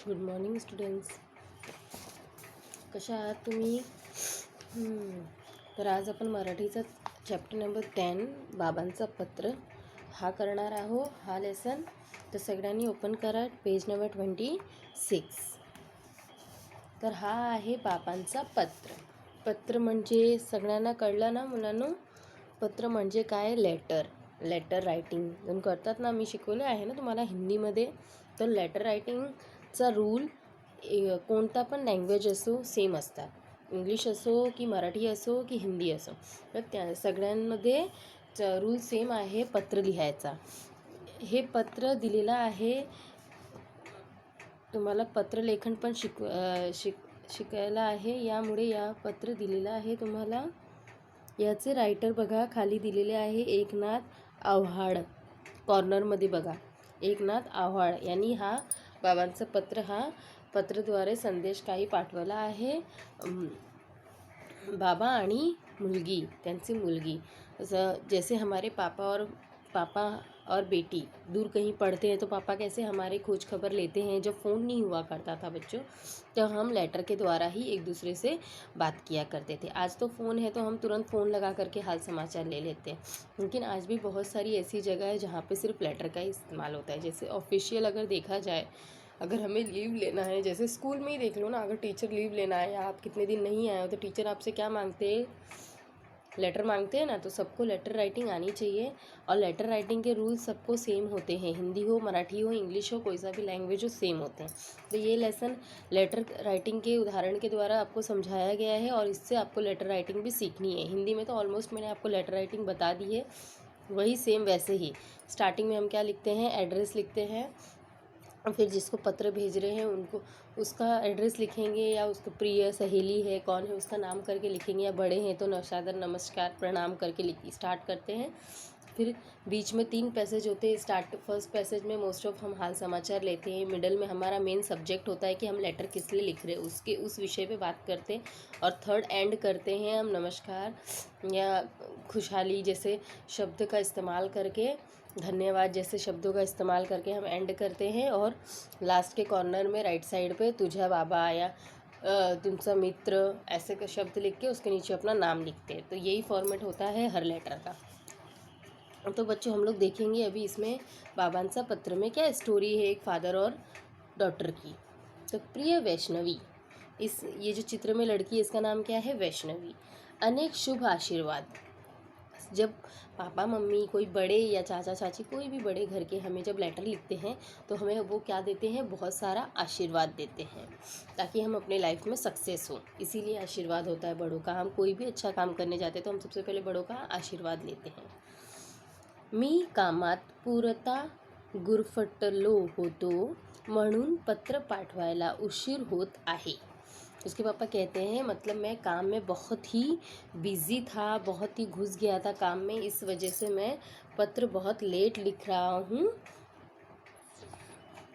Good morning students. कशा आहात तुम्ही? तर आज आपण मराठीचा चॅप्टर नंबर 10 बाबांचा पत्र हा करणार आहोत. हा लेसन तर सगळ्यांनी ओपन करा पेज नंबर 26. तर हा आहे बाबांचा पत्र. पत्र म्हणजे सगळ्यांना कळलं ना मुलांनो? पत्र म्हणजे काय? लेटर रायटिंग जण करतात ना, मी शिकवले आहे ना तुम्हाला हिंदीमध्ये. तर लेटर रायटिंगचा रूल कोणता पण लँग्वेज असो सेम असतात. इंग्लिश असो की मराठी असो की हिंदी असो, तर त्या सगळ्यांमध्ये रूल सेम आहे पत्र लिहायचा. हे पत्र दिलेलं आहे तुम्हाला. पत्रलेखन पण शिकायला आहे, यामुळे या पत्र दिलेलं आहे तुम्हाला. याचे रायटर बघा खाली दिलेले आहे एकनाथ आव्हाड. कॉर्नरमध्ये बघा एकनाथ आव्हाड यांनी हा बाबांचं पत्र हा पत्रद्वारे संदेश काही पाठवला आहे. बाबा आणि मुलगी, त्यांची मुलगी. जैसे हमारे पापा और बेटी दूर कहीं पढ़ते हैं तो पापा कैसे हमारे खोज खबर लेते हैं. जब फ़ोन नहीं हुआ करता था बच्चों, तो हम लेटर के द्वारा ही एक दूसरे से बात किया करते थे. आज तो फ़ोन है तो हम तुरंत फ़ोन लगा करके हाल समाचार ले लेते हैं. लेकिन आज भी बहुत सारी ऐसी जगह है जहाँ पे सिर्फ लेटर का ही इस्तेमाल होता है. जैसे ऑफिशियल अगर देखा जाए, अगर हमें लीव लेना है, जैसे स्कूल में ही देख लो ना, अगर टीचर लीव लेना है या आप कितने दिन नहीं आए हो तो टीचर आपसे क्या मांगते हैं? लेटर मांगते हैं ना. तो सबको लेटर राइटिंग आनी चाहिए. और लेटर राइटिंग के रूल्स सबको सेम होते हैं, हिंदी हो, मराठी हो, इंग्लिश हो, कोई सा भी लैंग्वेज हो, सेम होते हैं. तो ये लेसन लेटर राइटिंग के उदाहरण के द्वारा आपको समझाया गया है और इससे आपको लेटर राइटिंग भी सीखनी है. हिंदी में तो ऑलमोस्ट मैंने आपको लेटर राइटिंग बता दी है, वही सेम वैसे ही. स्टार्टिंग में हम क्या लिखते हैं? एड्रेस लिखते हैं. और फिर जिसको पत्र भेज रहे हैं उनको उसका एड्रेस लिखेंगे, या उसको प्रिय सहेली है कौन है उसका नाम करके लिखेंगे, या बड़े हैं तो नौशादर नमस्कार प्रणाम करके स्टार्ट करते हैं. फिर बीच में 3 पैसेज होते हैं. फर्स्ट पैसेज में मोस्ट ऑफ हम हाल समाचार लेते हैं. मिडल में हमारा मेन सब्जेक्ट होता है कि हम लेटर किस लिए लिख रहे हैं, उसके उस विषय पे बात करते हैं. और थर्ड एंड करते हैं हम नमस्कार या खुशहाली जैसे शब्द का इस्तेमाल करके, धन्यवाद जैसे शब्दों का इस्तेमाल करके हम एंड करते हैं. और लास्ट के कॉर्नर में राइट साइड पे तुझा बाबा या तुमचा मित्र ऐसे का शब्द लिख के उसके नीचे अपना नाम लिखते हैं. तो यही फॉर्मेट होता है हर लेटर का. तो बच्चों हम लोग देखेंगे अभी इसमें बाबांचा पत्र में क्या स्टोरी है, एक फादर और डॉटर की. तो प्रिय वैष्णवी, ये जो चित्र में लड़की है इसका नाम क्या है? वैष्णवी. अनेक शुभ आशीर्वाद. जब पापा मम्मी कोई बड़े या चाचा चाची कोई भी बड़े घर के हमें जब लेटर लिखते हैं तो हमें वो क्या देते हैं? बहुत सारा आशीर्वाद देते हैं ताकि हम अपने लाइफ में सक्सेस हो. इसीलिए आशीर्वाद होता है बड़ों का. हम कोई भी अच्छा काम करने जाते हैं तो हम सबसे पहले बड़ों का आशीर्वाद लेते हैं. मी कामात पुरता गुरफटलो होतो म्हणून पत्र पाठवायला उशीर होत आहे. उसके पापा कहते हैं मतलब मैं काम में बहुत ही बिज़ी था, बहुत ही घुस गया था काम में, इस वजह से मैं पत्र बहुत लेट लिख रहा हूँ.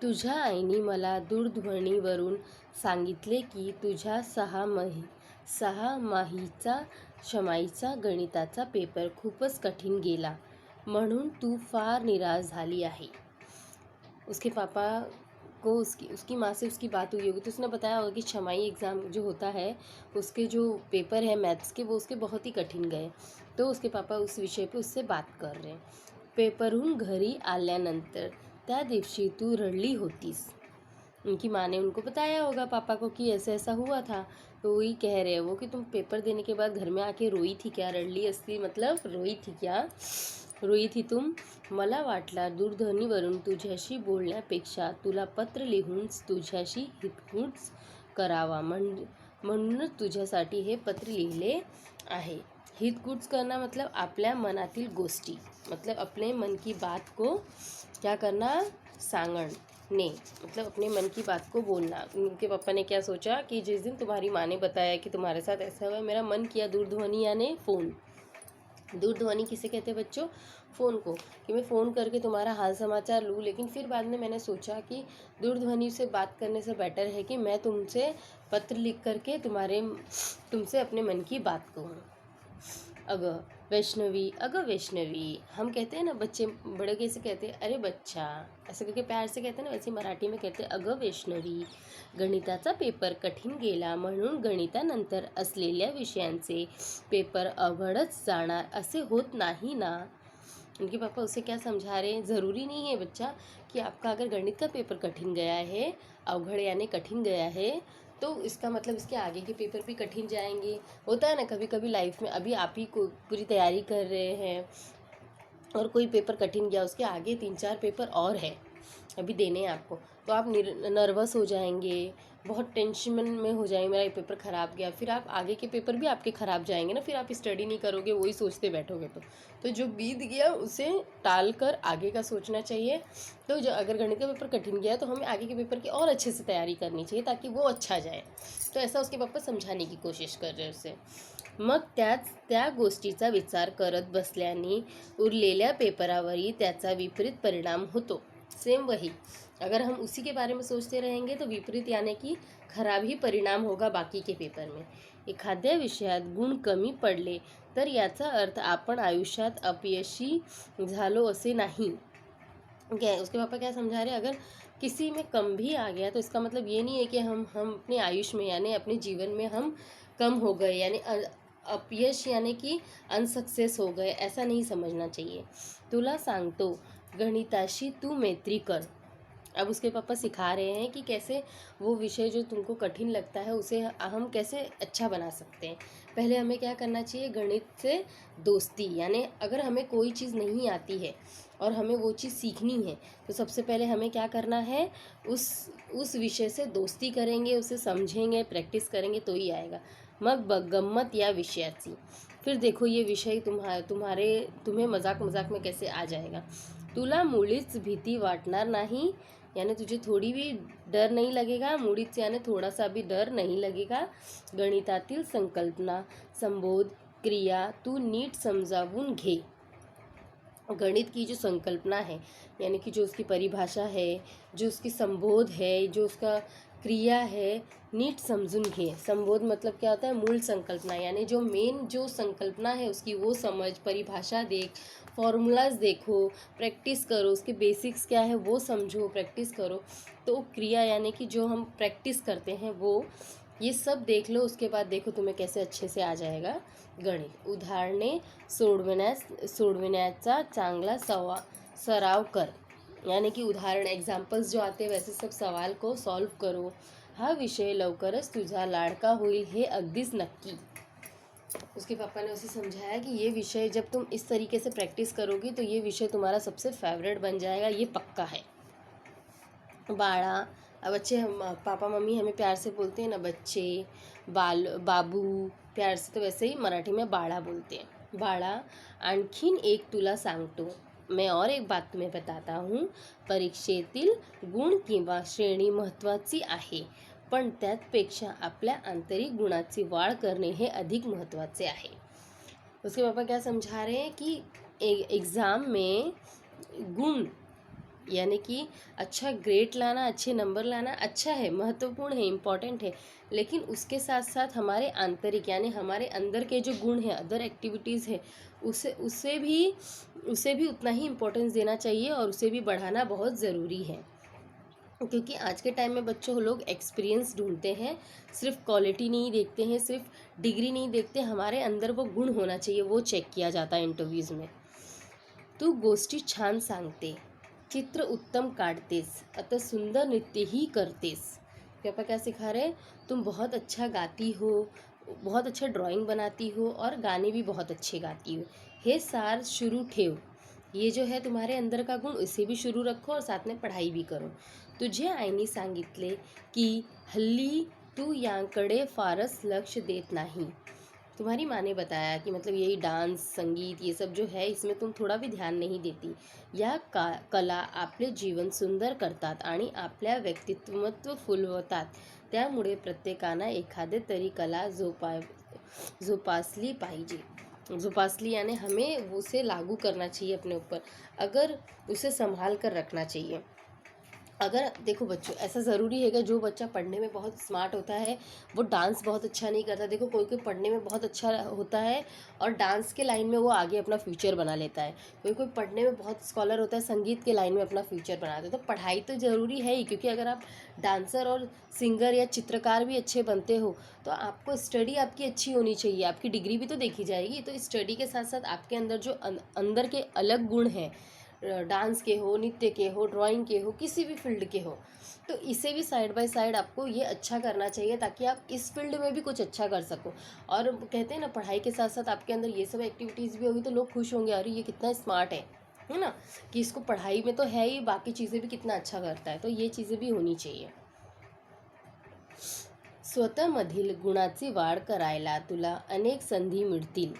तुझ्या आईने मला दूरध्वनीवरून सांगितले की तुझ्या 6 माहीचा शमाईचा गणिताचा पेपर खूपच कठीण गेला म्हणून तू फार निराश झाली आहे. उसके पापा को उसकी माँ से उसकी बात हुई होगी तो उसने बताया होगा कि छमाई एग्ज़ाम जो होता है उसके जो पेपर है मैथ्स के वो उसके बहुत ही कठीण गए. तो उसके पापा उस विषय पे उससे बात कर रहे हैं. पेपरहून घरी आल्यानंतर त्या दिवशी तू रडली होतीस. उनकी माँ ने उनको बताया होगा पापा को कि ऐसा ऐसा हुआ था. तो वही कह रहे हैं वो कि तुम पेपर देने के बाद घर में आके रोई थी क्या? रडली असती मतलब रोई थी क्या? रोई थी तुम. मला वाटला दूरध्वनीवरून तुझ्याशी बोलण्यापेक्षा तुला पत्र लिहून तुझ्याशी हितगुज करावा म्हणूनच तुझ्यासाठी हे पत्र लिहिले आहे. हितगुज करना मतलब आपल्या मनातील गोष्टी, मतलब अपने मन की बात को क्या करना? सांगने, मतलब अपने मन की बात को बोलना. उनके पापा ने क्या सोचा कि जिस दिन तुम्हारी माँ ने बताया कि तुम्हारे साथ ऐसा हुआ, मेरा मन किया दूरध्वनि यानी फ़ोन. दूरध्वनि किसे कहते हैं बच्चों? फ़ोन को. कि मैं फ़ोन करके तुम्हारा हाल समाचार लूँ. लेकिन फिर बाद में मैंने सोचा कि दूरध्वनि से बात करने से बेटर है कि मैं तुमसे पत्र लिख करके तुमसे अपने मन की बात कहूँ. अगं वैष्णवी, अगं वैष्णवी। हम कहते हैं ना, बच्चे बड़े कैसे कहते हैं, अरे बच्चा, ऐसे करके प्यार से कहते हैं ना, वैसे मराठी में कहते हैं अगं वैष्णवी। गणिताचा पेपर कठीण गेला म्हणून गणितानंतर असलेल्या विषयांचे पेपर अवघडच जाणार असे होत नाही ना। उनके पापा उसे क्या समझा रहे हैं, ज़रूरी नहीं है बच्चा कि आपका अगर गणित का पेपर कठिन गया है, अवघड़ यानी कठिन गया है, तो इसका मतलब इसके आगे के पेपर भी कठिन जाएंगे। होता है ना कभी कभी लाइफ में, अभी आप ही को पूरी तैयारी कर रहे हैं और कोई पेपर कठिन गया, उसके आगे 3-4 पेपर और है अभी देने हैं आपको, तो आप नर्वस हो जाएंगे, बहुत टेंशन में हो जाएंगे, मेरा ये पेपर ख़राब गया, फिर आप आगे के पेपर भी आपके ख़राब जाएंगे ना, फिर आप स्टडी नहीं करोगे, वही सोचते बैठोगे। तो जो बीत गया उसे टाल कर आगे का सोचना चाहिए। तो जो अगर गणित का पेपर कठिन गया तो हमें आगे के पेपर की और अच्छे से तैयारी करनी चाहिए ताकि वो अच्छा जाए। तो ऐसा उसके पापा समझाने की कोशिश कर रहे हैं उसे। मग त्या गोष्टीचा विचार करत बसल्याने उरलेल्या पेपरावरही त्याचा विपरीत परिणाम होतो। सेम वही, अगर हम उसी के बारे में सोचते रहेंगे तो विपरीत यानी कि खराब ही परिणाम होगा बाकी के पेपर में। एखाद्या विषयात गुण कमी पडले तर याचा अर्थ आपण आयुष्यात अपयशी झालो असे नाही। क्या उसके पापा क्या समझा रहे हैं, अगर किसी में कम भी आ गया तो इसका मतलब ये नहीं है कि हम अपने आयुष में यानी अपने जीवन में हम कम हो गए, यानी अपयश यानी कि अनसक्सेस हो गए, ऐसा नहीं समझना चाहिए। तुला सांगतो गणिताशी तू मैत्री कर। अब उसके पापा सिखा रहे हैं कि कैसे वो विषय जो तुमको कठिन लगता है उसे हम कैसे अच्छा बना सकते हैं। पहले हमें क्या करना चाहिए, गणित से दोस्ती, यानी अगर हमें कोई चीज़ नहीं आती है और हमें वो चीज़ सीखनी है तो सबसे पहले हमें क्या करना है, उस विषय से दोस्ती करेंगे, उसे समझेंगे, प्रैक्टिस करेंगे तो ही आएगा। मग गम्मत या विषयाची, फिर देखो ये विषय तुम्हें मजाक मजाक में कैसे आ जाएगा। तुला मुळीच भीती वाटणार नाही, यानी तुझे थोड़ी भी डर नहीं लगेगा, मुळीच यानी थोड़ा सा भी डर नहीं लगेगा। गणितातील संकल्पना, संबोध, क्रिया तू नीट समजावून घे। गणित की जो संकल्पना है यानी कि जो उसकी परिभाषा है, जो उसकी संबोध है, जो उसका क्रिया है, नीट समझून घे। संबोध मतलब क्या होता है, मूल संकल्पना, यानी जो मेन जो संकल्पना है उसकी वो समझ, परिभाषा देख, फॉर्मूलाज देखो, प्रैक्टिस करो, उसके बेसिक्स क्या है वो समझो, प्रैक्टिस करो। तो क्रिया यानी कि जो हम प्रैक्टिस करते हैं वो, ये सब देख लो, उसके बाद देखो तुम्हें कैसे अच्छे से आ जाएगा गणित। उदाहरणे सोडविण्याचा चांगला सराव कर, यानी कि उदाहरण एग्जाम्पल्स जो आते हैं वैसे सब सवाल को सॉल्व करो। हा विषय लवकरच तुझा लाडका होईल हे अगदीच नक्की। उसके पापा ने उसे समझाया कि ये विषय जब तुम इस तरीके से प्रैक्टिस करोगी तो ये विषय तुम्हारा सबसे फेवरेट बन जाएगा, ये पक्का है। बाड़ा, अब बच्चे हम पापा मम्मी हमें प्यार से बोलते हैं ना, बच्चे, बाबू, प्यार से, तो वैसे ही मराठी में बाड़ा बोलते हैं। बाळा, आणखीन एक तुला सांगतो, मैं और एक बात तुम्हें बताता हूँ, परीक्षेतील गुण किंवा श्रेणी महत्त्वाची आहे, पण त्यापेक्षा आपल्या आंतरिक गुणाची वाढ करणे हे अधिक महत्त्वाचे आहे। उसके पापा क्या समझा रहे हैं कि एग्ज़ाम में गुण यानी कि अच्छा ग्रेड लाना, अच्छे नंबर लाना अच्छा है, महत्वपूर्ण है, इम्पॉर्टेंट है, लेकिन उसके साथ साथ हमारे आंतरिक यानी हमारे अंदर के जो गुण हैं, अदर एक्टिविटीज़ है, उसे भी उतना ही इम्पोर्टेंस देना चाहिए और उसे भी बढ़ाना बहुत ज़रूरी है। क्योंकि आज के टाइम में बच्चों लोग एक्सपीरियंस ढूंढते हैं, सिर्फ क्वालिटी नहीं देखते हैं, सिर्फ डिग्री नहीं देखते, हमारे अंदर वो गुण होना चाहिए, वो चेक किया जाता है इंटरव्यूज़ में। तू गोष्टी छान सांगते, चित्र उत्तम काटतेस, अतः सुंदर नृत्य ही करतेस। पापा क्या सिखा रहे हैं, तुम बहुत अच्छा गाती हो, बहुत अच्छा ड्राइंग बनाती हो और गाने भी बहुत अच्छे गाती हो, हे सार शुरू ठेव, ये जो है तुम्हारे अंदर का गुण इसे भी शुरू रखो और साथ में पढ़ाई भी करो। तुझे आईने सांगितले की हल्ली तू यांकडे फारस लक्ष देत नाही, तुम्हारी माँ ने बताया कि मतलब यही डांस, संगीत, ये सब जो है इसमें तुम थोड़ा भी ध्यान नहीं देती। या कला आपले जीवन सुंदर करतात आणि आपल्या व्यक्तिमत्व फुलवतात, त्यामुळे प्रत्येकाना एखादे तरी कला जोपासली पाहिजे। जोपासली यानी हमें उसे लागू करना चाहिए अपने ऊपर, अगर उसे संभाल कर रखना चाहिए। अगर देखो बच्चों, ऐसा ज़रूरी है कि जो बच्चा पढ़ने में बहुत स्मार्ट होता है वो डांस बहुत अच्छा नहीं करता। देखो कोई कोई पढ़ने में बहुत अच्छा होता है और डांस के लाइन में वो आगे अपना फ्यूचर बना लेता है। कोई कोई पढ़ने में बहुत स्कॉलर होता है, संगीत के लाइन में अपना फ्यूचर बनाता है। तो पढ़ाई तो ज़रूरी है ही, क्योंकि अगर आप डांसर और सिंगर या चित्रकार भी अच्छे बनते हो तो आपको स्टडी आपकी अच्छी होनी चाहिए, आपकी डिग्री भी तो देखी जाएगी। तो स्टडी के साथ साथ आपके अंदर जो अंदर के अलग गुण हैं, डांस के हो, नृत्य के हो, ड्राइंग के हो, किसी भी फील्ड के हो, तो इसे भी साइड बाय साइड आपको ये अच्छा करना चाहिए ताकि आप इस फील्ड में भी कुछ अच्छा कर सको। और कहते हैं ना, पढ़ाई के साथ साथ आपके अंदर ये सब एक्टिविटीज़ भी होगी तो लोग खुश होंगे, अरे ये कितना स्मार्ट है ना, कि इसको पढ़ाई में तो है ही, बाकी चीज़ें भी कितना अच्छा करता है। तो ये चीज़ें भी होनी चाहिए। स्वतःमधील गुणाची वाढ करायला तुला अनेक संधी मिळतील।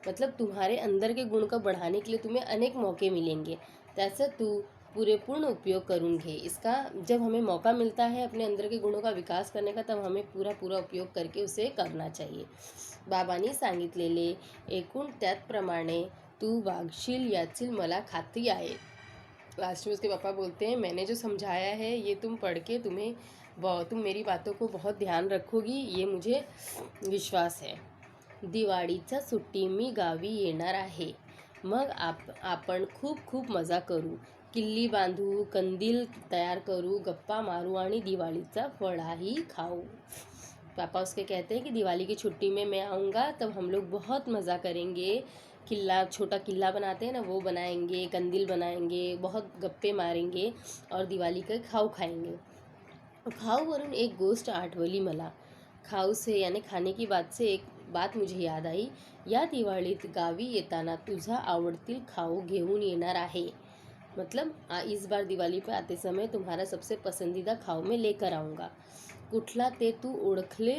मतलब तुम्हारे अंदर के गुण को बढ़ाने के लिए तुम्हें अनेक मौके मिलेंगे, त्याचा तू पूरेपूर्ण उपयोग करून घे। इसका जब हमें मौका मिलता है अपने अंदर के गुणों का विकास करने का, तब हमें पूरा पूरा उपयोग करके उसे करना चाहिए। बाबांनी सांगितलेले एकूण त्याचप्रमाणे तू वागशील याची मला खात्री आहे। लास्ट में उसके पापा बोलते हैं, मैंने जो समझाया है ये तुम पढ़ के तुम मेरी बातों को बहुत ध्यान रखोगी, ये मुझे विश्वास है। दिवाळीच्या सुट्टी मी गावी येणार आहे, मग आपण खूप खूप मजा करू, किल्ली बांधू, कंदील तयार करू, गप्पा मारू आणि दिवाळीचा फळाही खाऊ। पापा उसके कहते हैं कि दिवाली की छुट्टी में मैं आऊँगा, तब हम लोग बहुत मज़ा करेंगे। किला, छोटा किला बनाते हैं ना, वो बनाएंगे, कंदील बनाएंगे, बहुत गप्पे मारेंगे और दिवाली का खाऊ खाएंगे। खाऊवरून एक गोष्ट आठवली मला। खाऊ से यानी खाने की बात से एक बात मुझे याद आई। या दिवाळीत गावी येताना तुझा आवडतील खाऊ घेऊन येणार आहे। मतलब इस बार दिवाली पे आते समय तुम्हारा सबसे पसंदीदा खाऊ मैं लेकर आऊँगा। कुठला ते तू ओळखले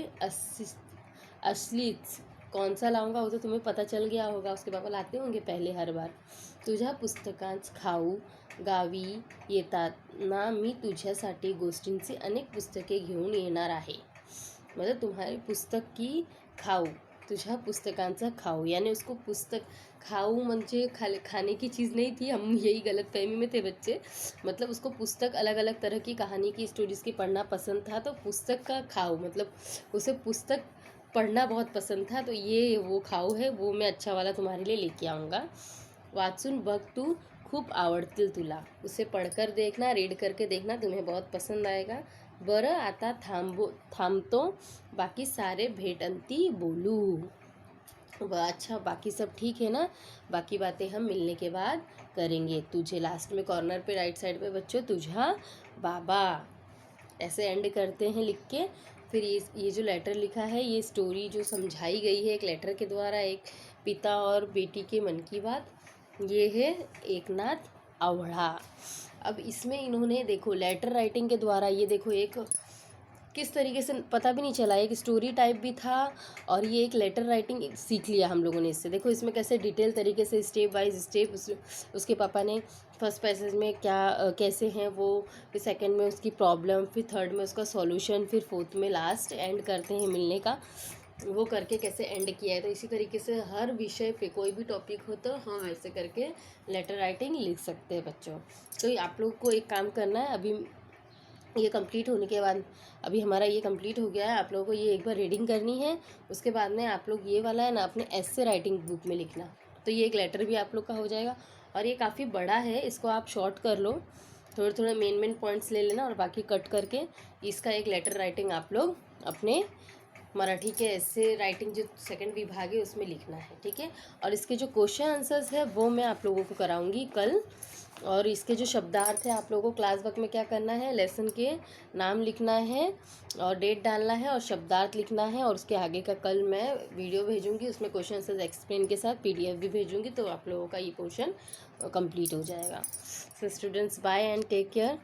असलीच, कौन सा लाऊंगा वो तो तुम्हें पता चल गया होगा, उसके पापा लाते होंगे पहले हर बार। तुझ्या पुस्तकांच खाऊ गावी येताना मी तुझ्यासाठी गोष्टींची अनेक पुस्तके घेऊन येणार आहे। मतलब तुम्हारी पुस्तक की खाऊ, तुझ्या पुस्तकांचा खाऊ, यानी उसको पुस्तक खाऊ म्हणजे खाने की चीज़ नहीं थी, हम यही गलत फहमी में थे बच्चे। मतलब उसको पुस्तक, अलग अलग तरह की कहानी की स्टोरीज़ की पढ़ना पसंद था, तो पुस्तक का खाऊ मतलब उसे पुस्तक पढ़ना बहुत पसंद था। तो ये वो खाऊ है, वो मैं अच्छा वाला तुम्हारे लिए लेके आऊँगा। वाचून बघ तू, खूप आवडतील तुला। उसे पढ़कर देखना, रीड करके देखना, तुम्हें बहुत पसंद आएगा। बरं आता थांबतो, बाकी सारे भेटंती बोलू। अच्छा, बाकी सब ठीक है ना, बाकी बातें हम मिलने के बाद करेंगे। तुझे लास्ट में कॉर्नर पे राइट साइड पे बच्चों तुझा बाबा ऐसे एंड करते हैं लिख के। फिर ये जो लेटर लिखा है, ये स्टोरी जो समझाई गई है एक लेटर के द्वारा, एक पिता और बेटी के मन की बात, ये है एकनाथ अवढ़ा। अब इसमें इन्होंने देखो लेटर राइटिंग के द्वारा, ये देखो एक किस तरीके से पता भी नहीं चला, एक स्टोरी टाइप भी था और ये एक लेटर राइटिंग सीख लिया हम लोगों ने इससे। देखो इसमें कैसे डिटेल तरीके से स्टेप बाय स्टेप उसके पापा ने फर्स्ट पैसेज में क्या कैसे हैं वो, फिर सेकंड में उसकी प्रॉब्लम, फिर थर्ड में उसका सॉल्यूशन, फिर फोर्थ में लास्ट एंड करते हैं मिलने का, वो करके कैसे एंड किया है। तो इसी तरीके से हर विषय पे कोई भी टॉपिक हो तो हम ऐसे करके लेटर राइटिंग लिख सकते हैं बच्चों। तो आप लोग को एक काम करना है, अभी ये कंप्लीट होने के बाद, अभी हमारा ये कंप्लीट हो गया है, आप लोगों को ये एक बार रीडिंग करनी है। उसके बाद में आप लोग ये वाला है ना अपने ऐसे राइटिंग बुक में लिखना, तो ये एक लेटर भी आप लोग का हो जाएगा। और ये काफ़ी बड़ा है, इसको आप शॉर्ट कर लो, थोड़े थोड़े मेन पॉइंट्स ले लेना और बाकी कट करके इसका एक लेटर राइटिंग आप लोग अपने मराठी के ऐसे राइटिंग जो सेकंड विभाग है उसमें लिखना है, ठीक है। और इसके जो क्वेश्चन आंसर्स है वो मैं आप लोगों को कराऊंगी कल। और इसके जो शब्दार्थ है आप लोगों को क्लास वर्क में क्या करना है, लेसन के नाम लिखना है और डेट डालना है और शब्दार्थ लिखना है। और उसके आगे का कल मैं वीडियो भेजूंगी, उसमें क्वेश्चन आंसर्स एक्सप्लेन के साथ PDF भी भेजूंगी, तो आप लोगों का ये पोर्शन कंप्लीट हो जाएगा। So students, bye and take care.